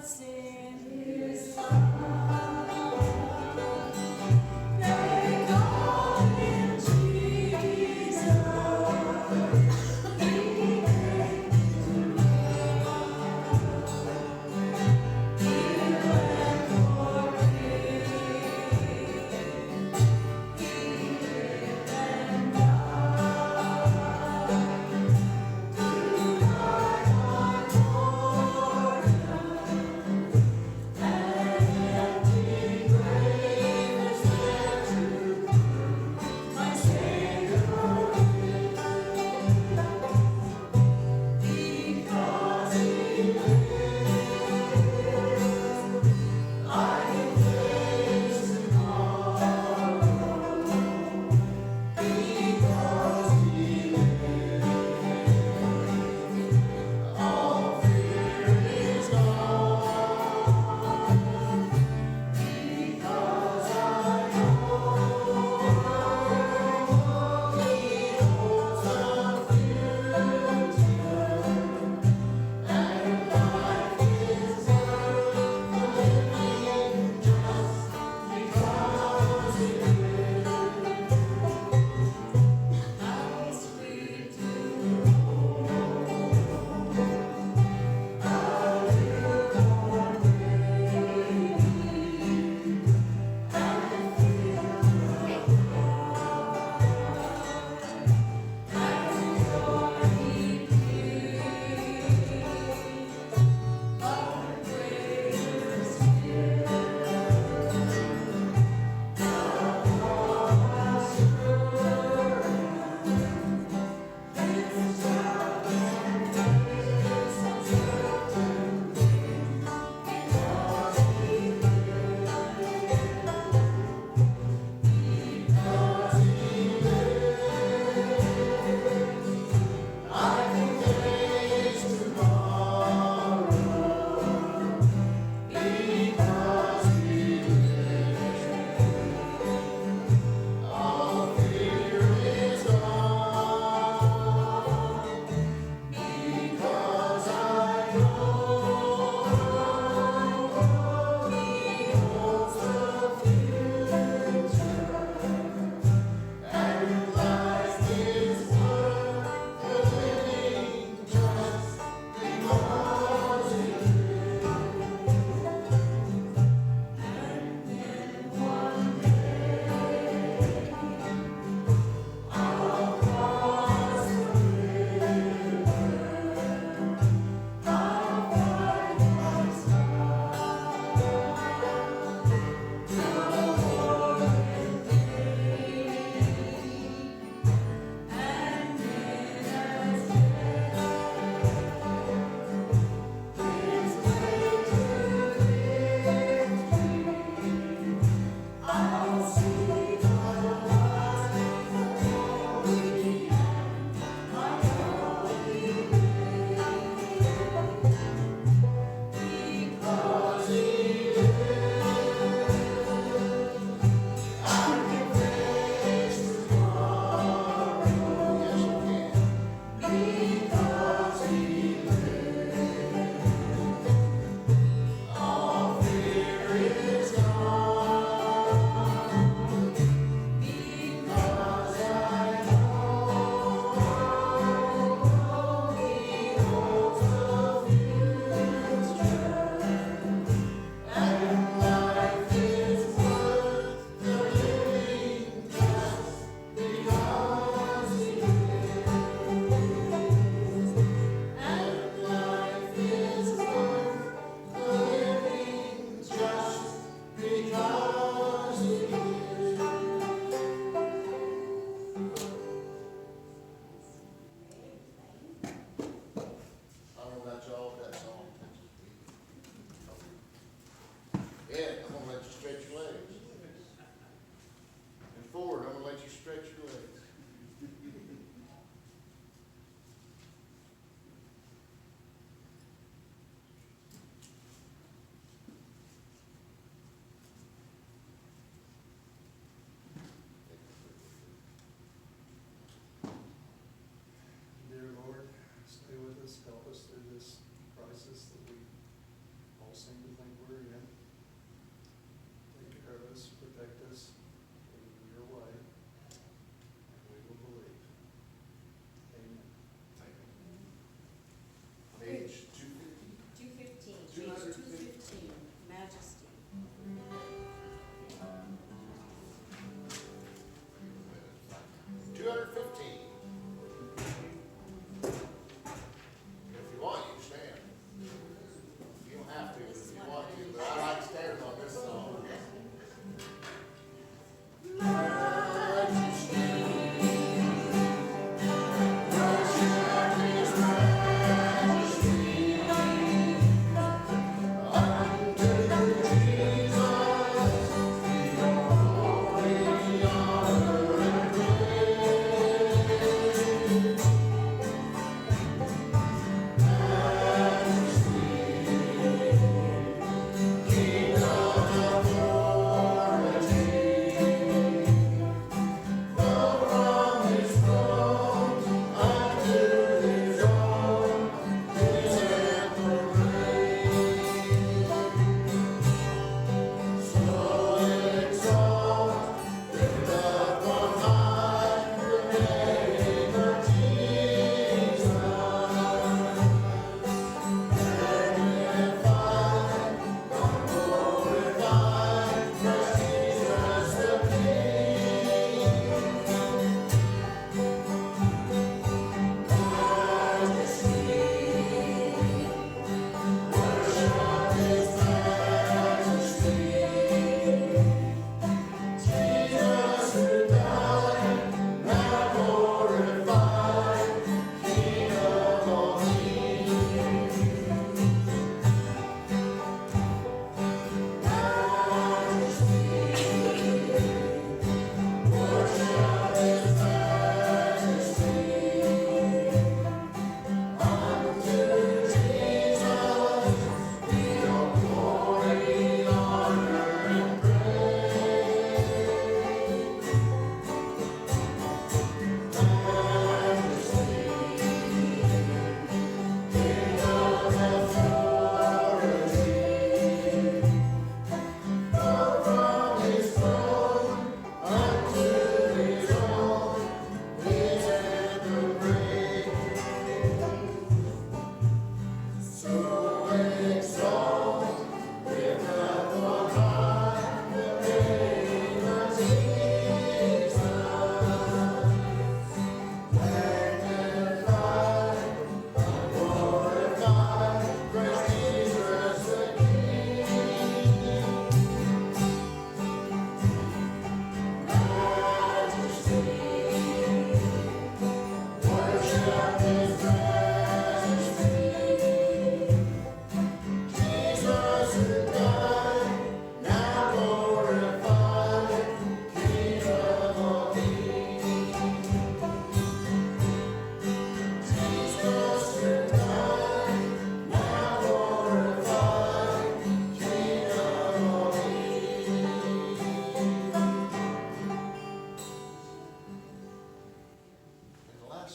trust in His Son. They call Him Jesus. He came to love. He went for me. He lived and died. To light our Lord.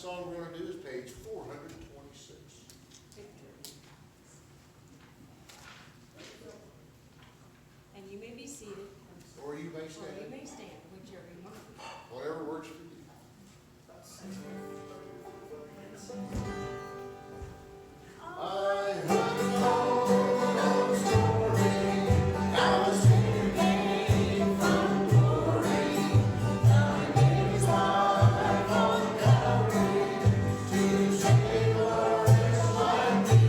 song we're going to do is page 426. And you may be seated, Or you may or you stand, may stand, whichever you want. whatever works for you. I heard an old story, how a sinner came from glory, and gave his life on Calvary to save a wretch like me.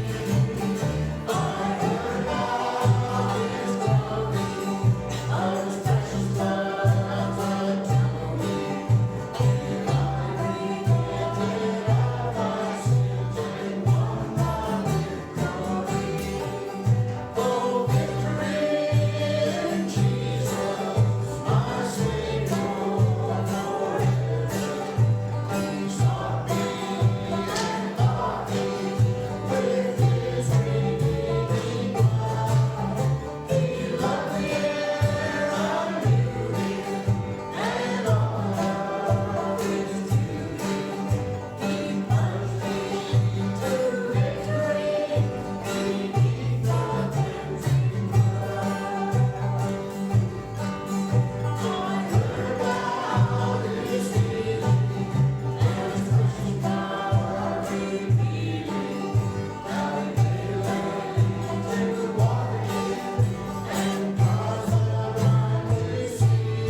I heard about his glory, of his precious blood flowed to me, and I repented of my sins and won my victory. Oh, victory in Jesus, my Savior forever. He sought me and bought me with His redeeming blood. He loved me ere I knew Him, and all of His beauty. He plunged me to victory beneath the cleansing blood. I heard about His healing and His precious power revealing. Now He made land to walk again, and caused the blind to see.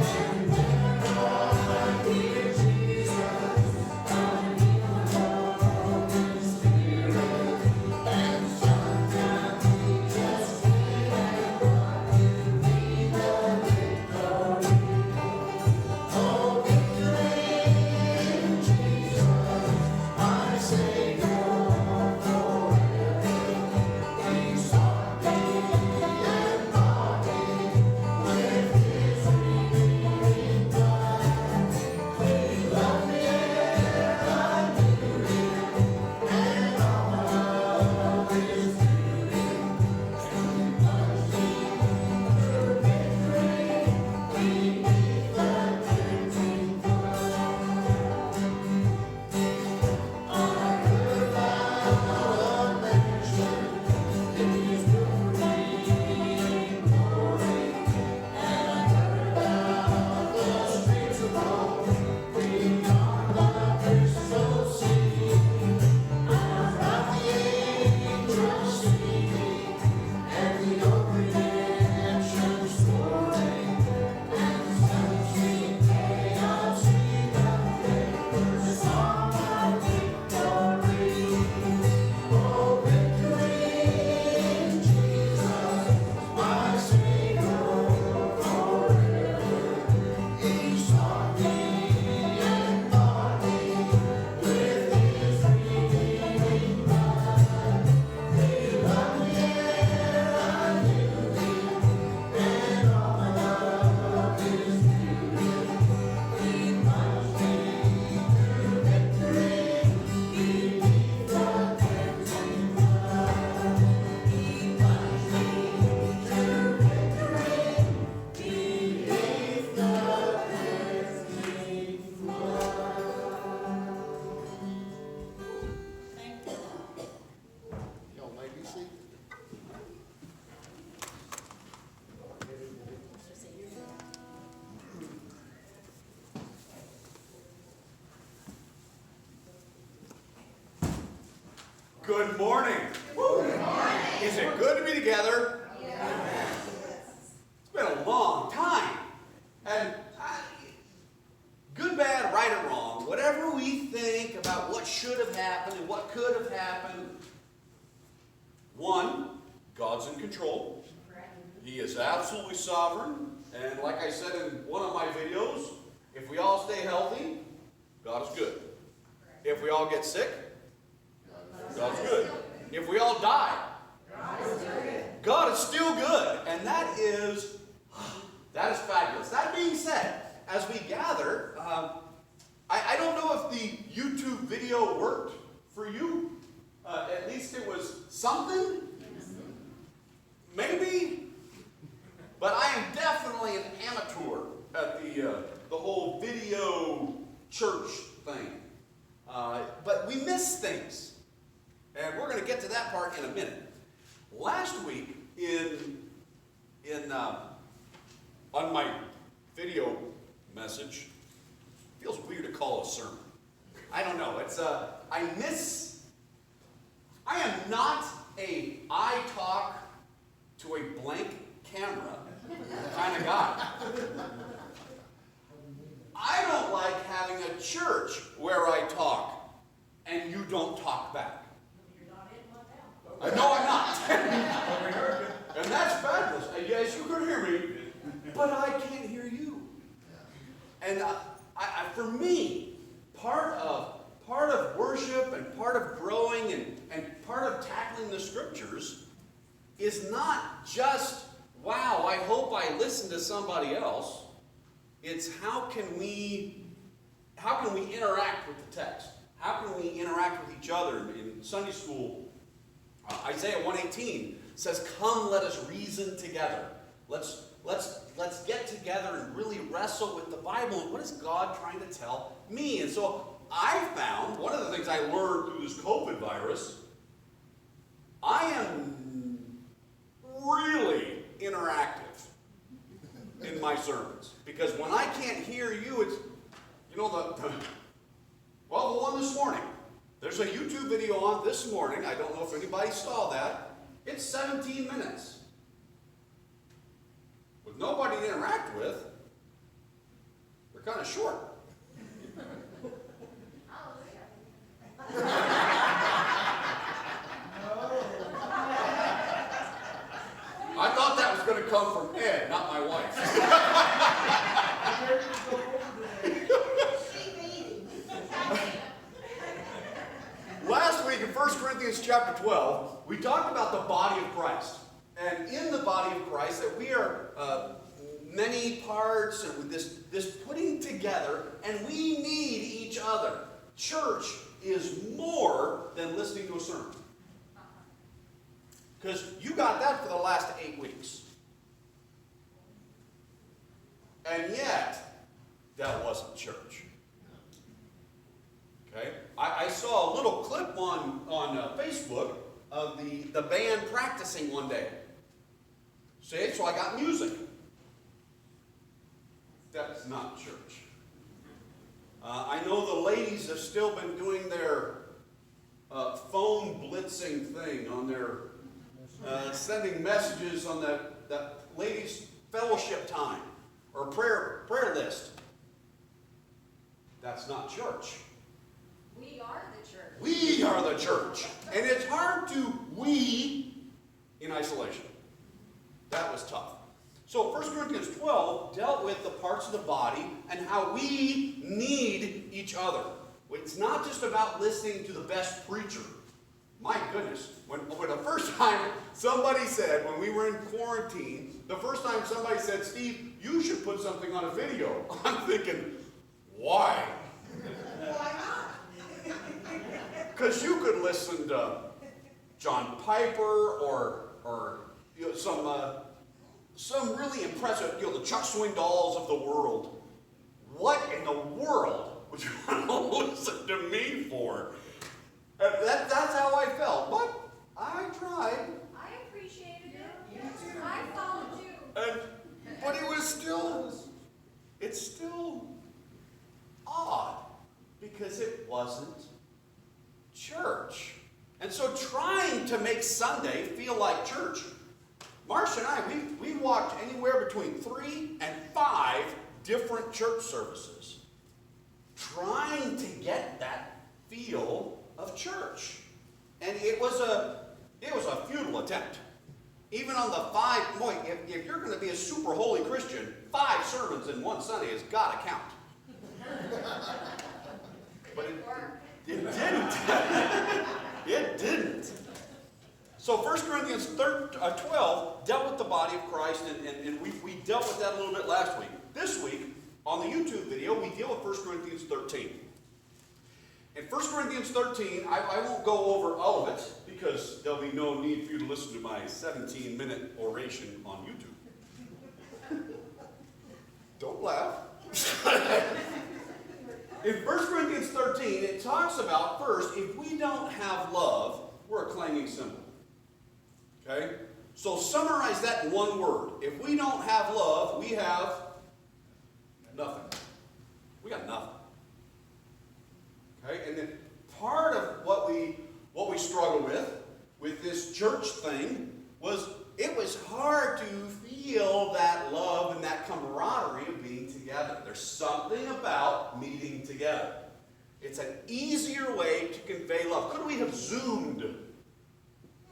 And there I hear Jesus, coming of His Spirit, and sometimes He just came and brought to me the victory. Oh, victory in Jesus, my Savior forever. He sought me and bought me with His redeeming blood. He loved me ere I knew Him, and all of His beauty. He plunged me to victory beneath the cleansing blood. I heard about a mansion in His glory, and I heard about the streets of Rome beyond the crystal sea. I heard the angels singing and the old redemption story, and the 17th day I'll see the victor's song of victory. Oh, victory in Jesus, my Savior forever. He sought me and bought me with His redeeming blood. He loved me ere I knew Him, and all of His beauty. He plunged me to victory beneath the cleansing blood. He plunged me to victory beneath the cleansing blood. Thank you. Y'all may be seated. Good morning. Is it good to be together? It's been a long time. And good, bad, right or wrong, whatever we think about what should have happened and what could have happened, one, God's in control. He is absolutely sovereign. And like I said in one of my videos, if we all stay healthy, God is good. If we all get sick, God's good. If we all die, God is still good. And that is fabulous. That being said, as we gather, I don't know if the YouTube video worked for you. At least it was something. Maybe. But I am definitely an amateur at the whole video church thing. But we miss things. And we're going to get to that part in a minute. Last week, on my video message, feels weird to call it a sermon. I don't know. It's I am not I talk to a blank camera kind of guy. I don't like having a church where I talk and you don't talk back. You're not in one now. No, I'm not. And that's fabulous. Yes, you could hear me, but I can't hear you. And for me, part of worship and part of growing and part of tackling the scriptures is not just, wow, I hope I listen to somebody else. It's how can we interact with the text? How can we interact with each other? In Sunday school, Isaiah 1:18 says, "Come, let us reason together." Let's get together and really wrestle with the Bible and what is God trying to tell me? And so I found, one of the things I learned through this COVID virus, I am really interactive in my sermons. Because when I can't hear you, it's, the one this morning. There's a YouTube video on this morning. I don't know if anybody saw that. It's 17 minutes. With nobody to interact with, they're kind of short. I thought that was going to come from Ed, not my wife. Last week in 1 Corinthians chapter 12, we talked about the body of Christ. And in the body of Christ, that we are many parts and with this putting together, and we need each other. Church is more than listening to a sermon. Because you got that for the last 8 weeks. And yet, that wasn't church. Okay? I saw a little clip on Facebook of the band practicing one day. See, so I got music. That's not church. I know the ladies have still been doing their phone blitzing thing on their sending messages on that ladies' fellowship time or prayer list. That's not church. We are the church. We are the church. And it's hard to we in isolation. That was tough. So 1 Corinthians 12 dealt with the parts of the body and how we need each other. It's not just about listening to the best preacher. My goodness, when the first time somebody said, when we were in quarantine, the first time somebody said, "Steve, you should put something on a video," I'm thinking, why? Why not? Because you could listen to John Piper or some really impressive, the Chuck Swindoll of the world. What in the world would you want to listen to me for? That's how I felt. But I tried. I appreciated it. I followed you. But it's still odd because it wasn't church. And so trying to make Sunday feel like church, Marcia and I, we walked anywhere between 3 and 5 different church services, trying to get that feel of church. And it was a futile attempt. Even on the 5, boy, if you're going to be a super holy Christian, 5 sermons in one Sunday has got to count. But it didn't. It didn't. So 1 Corinthians 12 dealt with the body of Christ, and we dealt with that a little bit last week. This week, on the YouTube video, we deal with 1 Corinthians 13. In 1 Corinthians 13, I won't go over all of it, because there'll be no need for you to listen to my 17-minute oration on YouTube. Don't laugh. In 1 Corinthians 13, it talks about, first, if we don't have love, we're a clanging cymbal. Okay? So summarize that in one word. If we don't have love, we have nothing. We got nothing. Okay? And then part of what we struggle with this church thing, was it was hard to feel that love and that camaraderie of being together. There's something about meeting together. It's an easier way to convey love. Could we have Zoomed?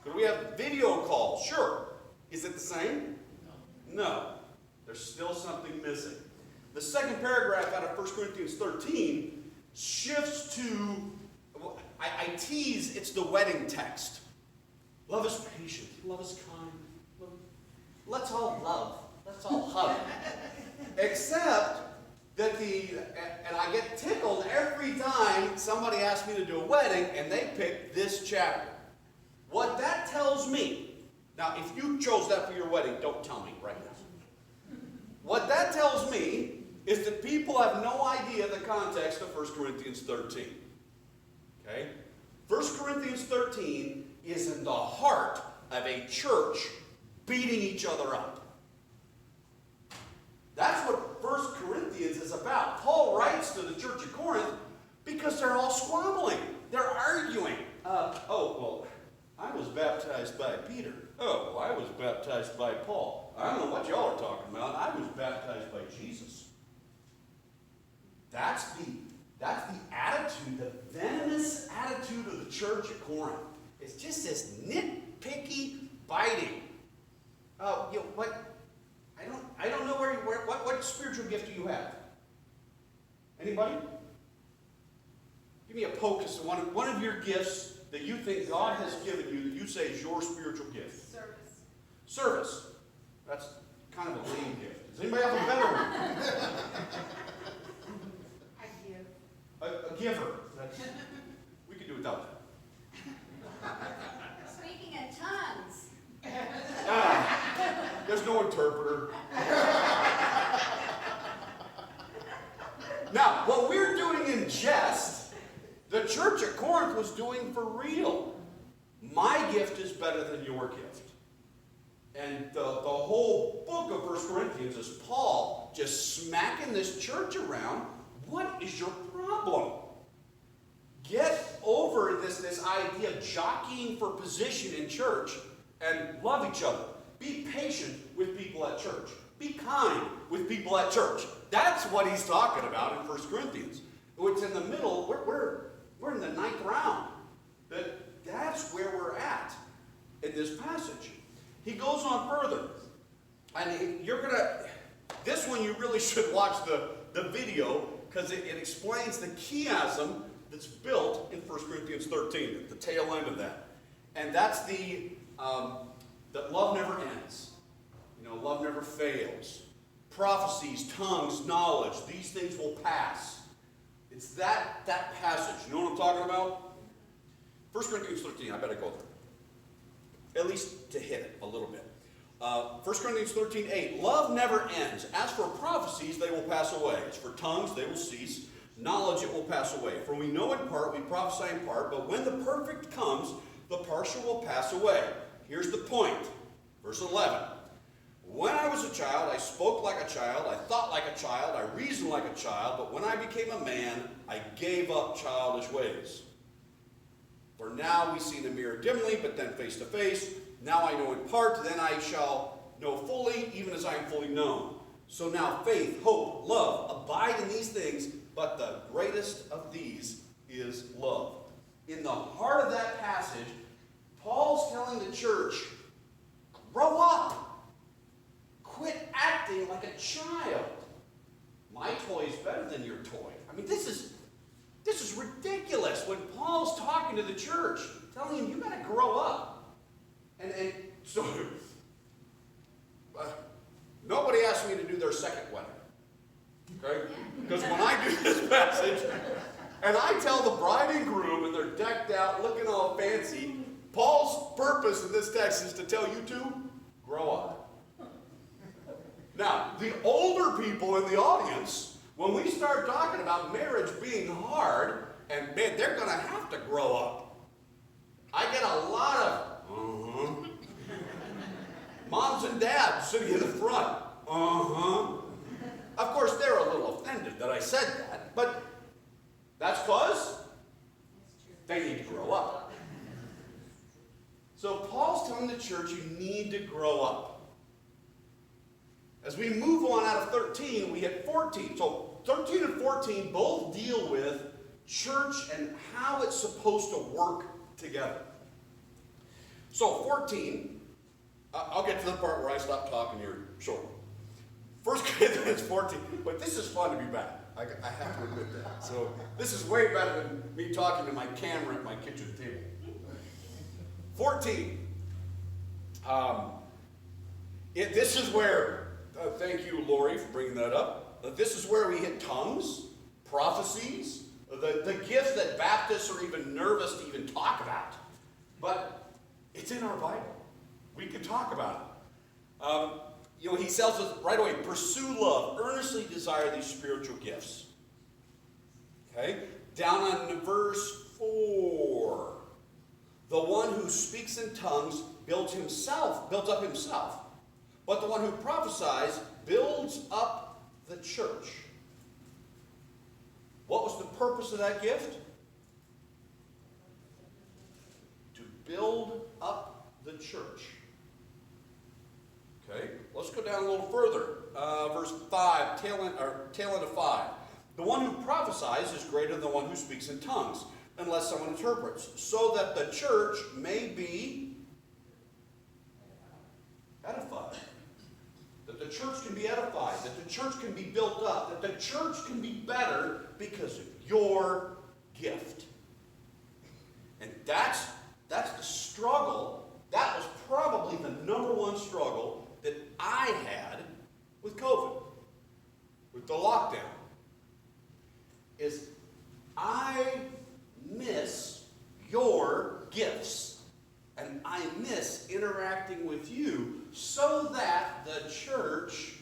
Could we have video calls? Sure. Is it the same? No. There's still something missing. The second paragraph out of 1 Corinthians 13 shifts to, I tease, it's the wedding text. Love is patient. Love is kind. Let's all love. Let's all hug. Except that and I get tickled every time somebody asks me to do a wedding and they pick this chapter. What that tells me, now if you chose that for your wedding, don't tell me right now. What that tells me is that people have no idea the context of 1 Corinthians 13. Okay? 1 Corinthians 13 is in the heart of a church beating each other up. That's what 1 Corinthians is about. Paul writes to the church of Corinth because they're all squabbling. They're arguing. I was baptized by Peter. Oh, well, I was baptized by Paul. I don't know what y'all are talking about. I was baptized by Jesus. That's the attitude, the venomous attitude of the church at Corinth. It's just this nitpicky biting. I don't know what spiritual gift do you have? Anybody? Give me a poke as to one of your gifts that you think God has given you that you say is your spiritual gift. Service. That's kind of a lame gift. Does anybody have a better one? A giver. We could do without that. Speaking in tongues. There's no interpreter. Now, what we're doing in jest, the church at Corinth was doing for real. My gift is better than your gift. And the whole book of 1 Corinthians is Paul just smacking this church around. What is your problem? Get over this idea of jockeying for position in church and love each other. Be patient with people at church. Be kind with people at church. That's what he's talking about in 1 Corinthians. It's in the middle. We're in the 9th round. That's where we're at in this passage. He goes on further. And this one you really should watch the video because it explains the chiasm that's built in 1 Corinthians 13, at the tail end of that. And that's that love never ends. Love never fails. Prophecies, tongues, knowledge, these things will pass. It's that passage. You know what I'm talking about? 1 Corinthians 13, I better go there. At least to hit it a little bit. 1 Corinthians 13:8. Love never ends. As for prophecies, they will pass away. As for tongues, they will cease. Knowledge, it will pass away. For we know in part, we prophesy in part, but when the perfect comes, the partial will pass away. Here's the point. Verse 11. When I was a child, I spoke like a child, I thought like a child, I reasoned like a child, but when I became a man, I gave up childish ways. For now we see in the mirror dimly, but then face to face. Now I know in part, then I shall know fully, even as I am fully known. So now faith, hope, love, abide in these things, but the greatest of these is love. In the heart of that passage, Paul's telling the church, grow up. Quit acting like a child. My toy is better than your toy. I mean, this is ridiculous when Paul's talking to the church, telling him, you got to grow up. And so, nobody asked me to do their second wedding. Okay? Because when I do this passage, and I tell the bride and groom, and they're decked out, looking all fancy, Paul's purpose in this text is to tell you to grow up. Now, the older people in the audience When we start talking about marriage being hard, and man, they're going to have to grow up. I get a lot of, moms and dads sitting in the front, Of course, they're a little offended that I said that, but that's because they need to grow up. So Paul's telling the church, you need to grow up. As we move on out of 13, we hit 14. So 13 and 14 both deal with church and how it's supposed to work together. So 14, I'll get to the part where I stop talking here shortly. 1 Corinthians 14, but this is fun to be back. I have to admit that. So this is way better than me talking to my camera at my kitchen table. 14. This is where, thank you, Lori, for bringing that up. This is where we hit tongues, prophecies, the gifts that Baptists are even nervous to even talk about. But it's in our Bible. We can talk about it. He tells us right away, pursue love, earnestly desire these spiritual gifts. Okay? Down on verse 4. The one who speaks in tongues builds up himself. But the one who prophesies builds up the church. What was the purpose of that gift? To build up the church. Okay, let's go down a little further. Verse 5, tail end of 5. The one who prophesies is greater than the one who speaks in tongues, unless someone interprets, so that the church may be edified. That the church can be edified, that the church can be built up, that the church can be better because of your gift. And that's the struggle. That was probably the number one struggle that I had with COVID, with the lockdown, is I miss your gifts, and I miss interacting with you so that the church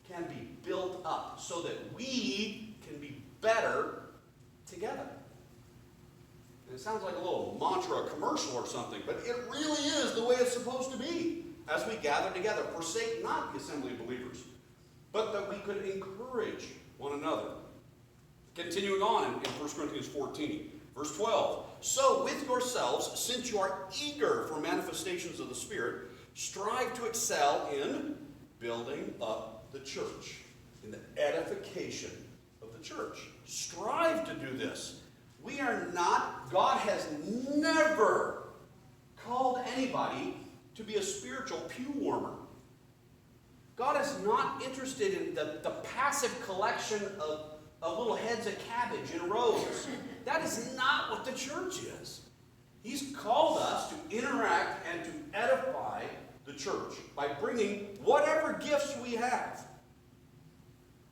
can be built up, so that we can be better together. And it sounds like a little mantra, a commercial or something, but it really is the way it's supposed to be as we gather together. Forsake not the assembly of believers, but that we could encourage one another. Continuing on in 1 Corinthians 14, verse 12. So with yourselves, since you are eager for manifestations of the Spirit, strive to excel in building up the church, in the edification of the church. Strive to do this. We are not, God has never called anybody to be a spiritual pew warmer. God is not interested in the passive collection of little heads of cabbage in rows. That is not what the church is. He's called us to interact and to edify the church by bringing whatever gifts we have.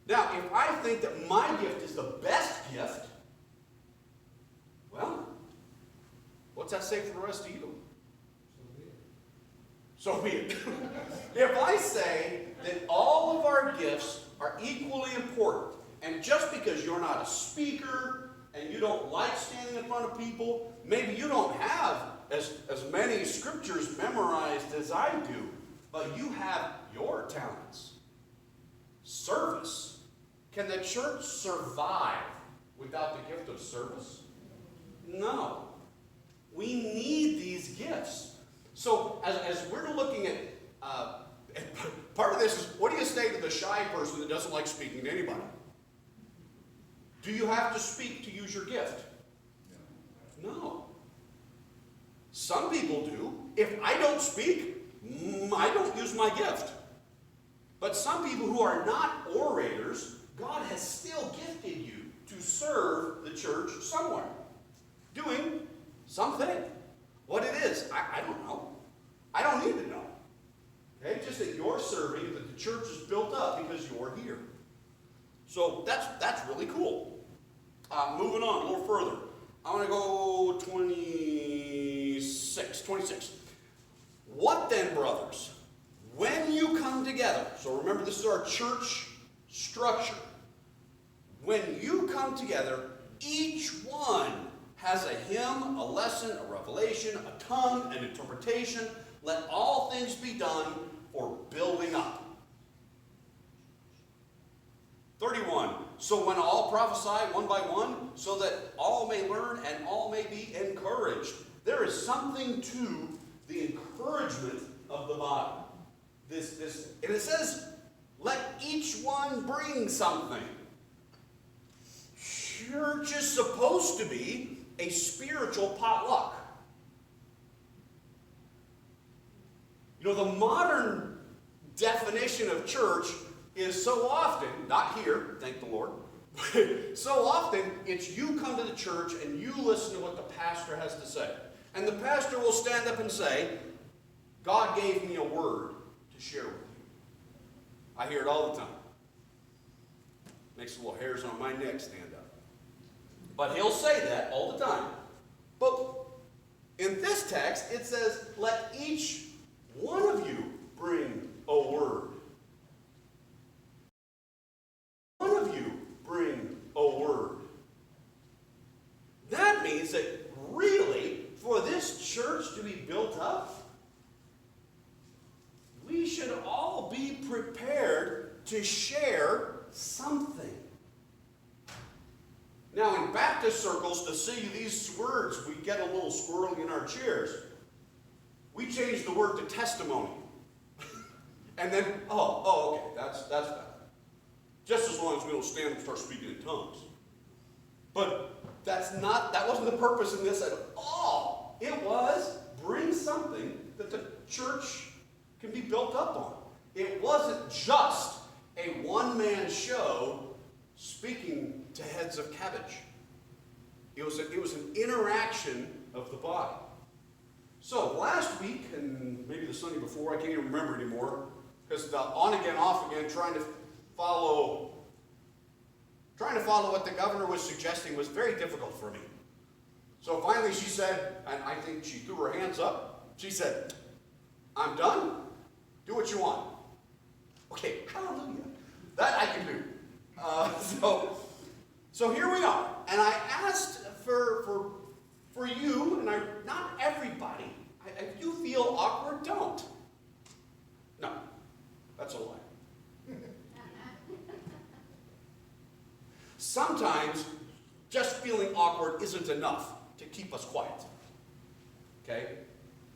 Now, if I think that my gift is the best gift, well, what's that say for the rest of you? So be it. If I say that all of our gifts are equally important, and just because you're not a speaker and you don't like standing in front of people, maybe you don't have as many scriptures memorized as I do, but you have your talents. Service. Can the church survive without the gift of service? No. We need these gifts. So as we're looking at, part of this is, what do you say to the shy person that doesn't like speaking to anybody? Do you have to speak to use your gift? No. Some people do. If I don't speak, I don't use my gift. But some people who are not orators, God has still gifted you to serve the church somewhere. Doing something. What it is, I don't know. I don't need to know. Okay? Just that you're serving, that the church is built up because you're here. So that's really cool. Moving on a little further. I want to go 26. What then, brothers? When you come together, so remember this is our church structure. come together, each one has a hymn, a lesson, a revelation, a tongue, an interpretation. Let all things be done for building up. 31. So when all prophesy one by one, so that all may learn and all may be encouraged. There is something to the encouragement of the body. And it says, let each one bring something. Church is supposed to be a spiritual potluck. You know, the modern definition of church is so often, not here, thank the Lord, but so often it's you come to the church and you listen to what the pastor has to say. And the pastor will stand up and say, God gave me a word to share with you. I hear it all the time. Makes the little hairs on my neck stand up. But he'll say that all the time. But in this text, it says, let each one of you bring a word. One of you bring a word. That means that really, for this church to be built up, we should all be prepared to share something. Now, in Baptist circles, to see these words, we get a little squirrely in our chairs. We change the word to testimony. And then, okay, that's better. Just as long as we don't stand and start speaking in tongues. But that wasn't the purpose in this at all. It was bring something that the church can be built up on. It wasn't just a one-man show speaking to heads of cabbage. It was an interaction of the body. So last week, and maybe the Sunday before, I can't even remember anymore, because the on again, off again, trying to follow what the governor was suggesting was very difficult for me. So finally she said, and I think she threw her hands up, she said, I'm done, do what you want. Okay, hallelujah. That I can do. So here we are, and I asked for you, and not everybody. If you feel awkward, don't. No, that's a lie. Sometimes just feeling awkward isn't enough to keep us quiet. Okay?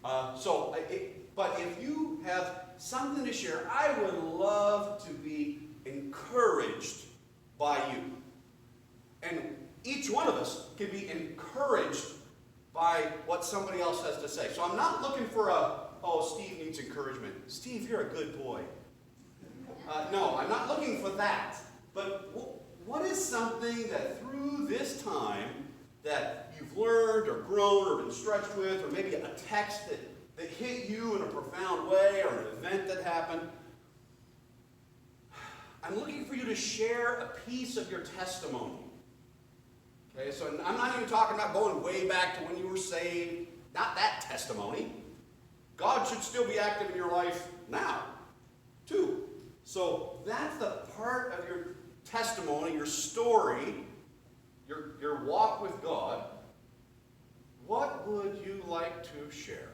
But if you have something to share, I would love to be encouraged by you. And each one of us can be encouraged by what somebody else has to say. So I'm not looking for Steve needs encouragement. Steve, you're a good boy. No, I'm not looking for that. But what is something that through this time that you've learned or grown or been stretched with, or maybe a text that hit you in a profound way, or an event that happened? I'm looking for you to share a piece of your testimony. Okay, so I'm not even talking about going way back to when you were saved. Not that testimony. God should still be active in your life now, too. So that's the part of your testimony, your story, your walk with God. What would you like to share?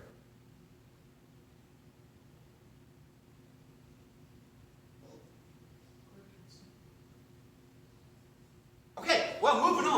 Okay, well, moving